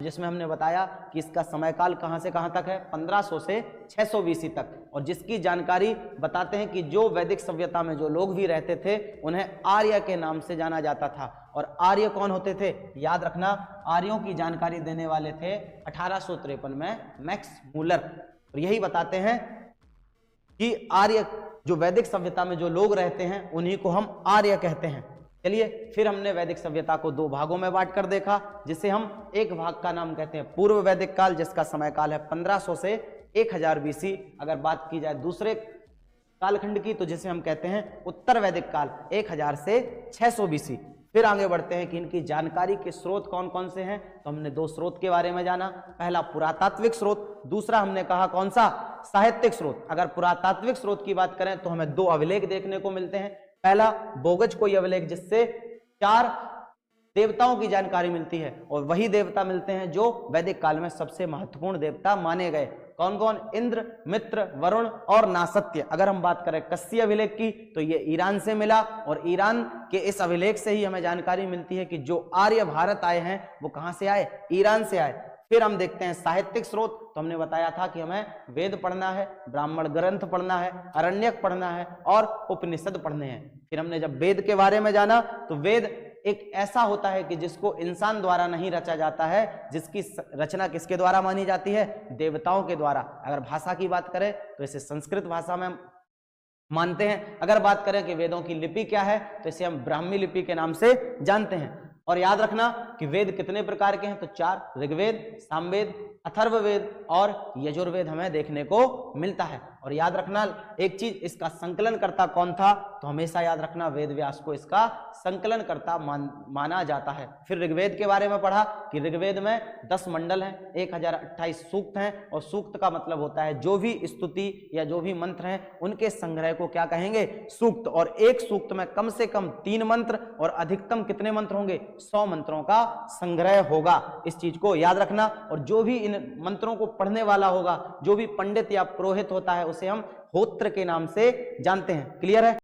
जिसमें हमने बताया कि इसका समय काल कहां से कहां तक है, 1500 से 600 बीसी तक, और जिसकी जानकारी बताते हैं कि जो वैदिक सभ्यता में जो लोग भी रहते थे उन्हें आर्य के नाम से जाना जाता था। और आर्य कौन होते थे, याद रखना, आर्यों की जानकारी देने वाले थे 1853 में मैक्स मूलर। और यही बताते हैं कि आर्य, जो वैदिक सभ्यता में जो लोग रहते हैं उन्हीं को हम आर्य कहते हैं। चलिए, फिर हमने वैदिक सभ्यता को दो भागों में बांट कर देखा, जिसे हम एक भाग का नाम कहते हैं पूर्व वैदिक काल, जिसका समय काल है 1500 से 1000 बीसी। अगर बात की जाए दूसरे कालखंड की तो जिसे हम कहते हैं उत्तर वैदिक काल, 1000 से 600 बीसी। फिर आगे बढ़ते हैं कि इनकी जानकारी के स्रोत कौन कौन से हैं। तो हमने दो स्रोत के बारे में जाना, पहला पुरातात्विक स्रोत, दूसरा हमने कहा कौन सा, साहित्यिक स्रोत। अगर पुरातात्विक स्रोत की बात करें तो हमें दो अभिलेख देखने को मिलते हैं। पहला बोगज कोई अभिलेख, जिससे 4 देवताओं की जानकारी मिलती है, और वही देवता मिलते हैं जो वैदिक काल में सबसे महत्वपूर्ण देवता माने गए। कौन कौन, इंद्र, मित्र, वरुण और नासत्य। अगर हम बात करें कस्सी अभिलेख की तो ये ईरान से मिला, और ईरान के इस अभिलेख से ही हमें जानकारी मिलती है कि जो आर्य भारत आए हैं वो कहां से आए, ईरान से आए। फिर हम देखते हैं साहित्यिक स्रोत, तो हमने बताया था कि हमें वेद पढ़ना है, ब्राह्मण ग्रंथ पढ़ना है, अरण्यक पढ़ना है और उपनिषद पढ़ने हैं। फिर हमने जब वेद के बारे में जाना तो वेद एक ऐसा होता है कि जिसको इंसान द्वारा नहीं रचा जाता है, जिसकी रचना किसके द्वारा मानी जाती है, देवताओं के द्वारा। अगर भाषा की बात करें तो इसे संस्कृत भाषा में मानते हैं। अगर बात करें कि वेदों की लिपि क्या है तो इसे हम ब्राह्मी लिपि के नाम से जानते हैं। और याद रखना कि वेद कितने प्रकार के हैं, तो 4, ऋग्वेद, सामवेद, अथर्ववेद और यजुर्वेद हमें देखने को मिलता है। और याद रखना एक चीज, इसका संकलन करता कौन था, तो हमेशा याद रखना वेद व्यास को इसका संकलन करता माना जाता है। फिर ऋग्वेद के बारे में पढ़ा कि ऋग्वेद में 10 मंडल हैं, 1028 सूक्त हैं, और सूक्त का मतलब होता है जो भी स्तुति या जो भी मंत्र हैं उनके संग्रह को क्या कहेंगे, सूक्त। और एक सूक्त में कम से कम 3 मंत्र और अधिकतम कितने मंत्र होंगे, 100 मंत्रों का संग्रह होगा। इस चीज को याद रखना। और जो भी इन मंत्रों को पढ़ने वाला होगा, जो भी पंडित या पुरोहित होता है, उसे हम होत्र के नाम से जानते हैं। क्लियर है।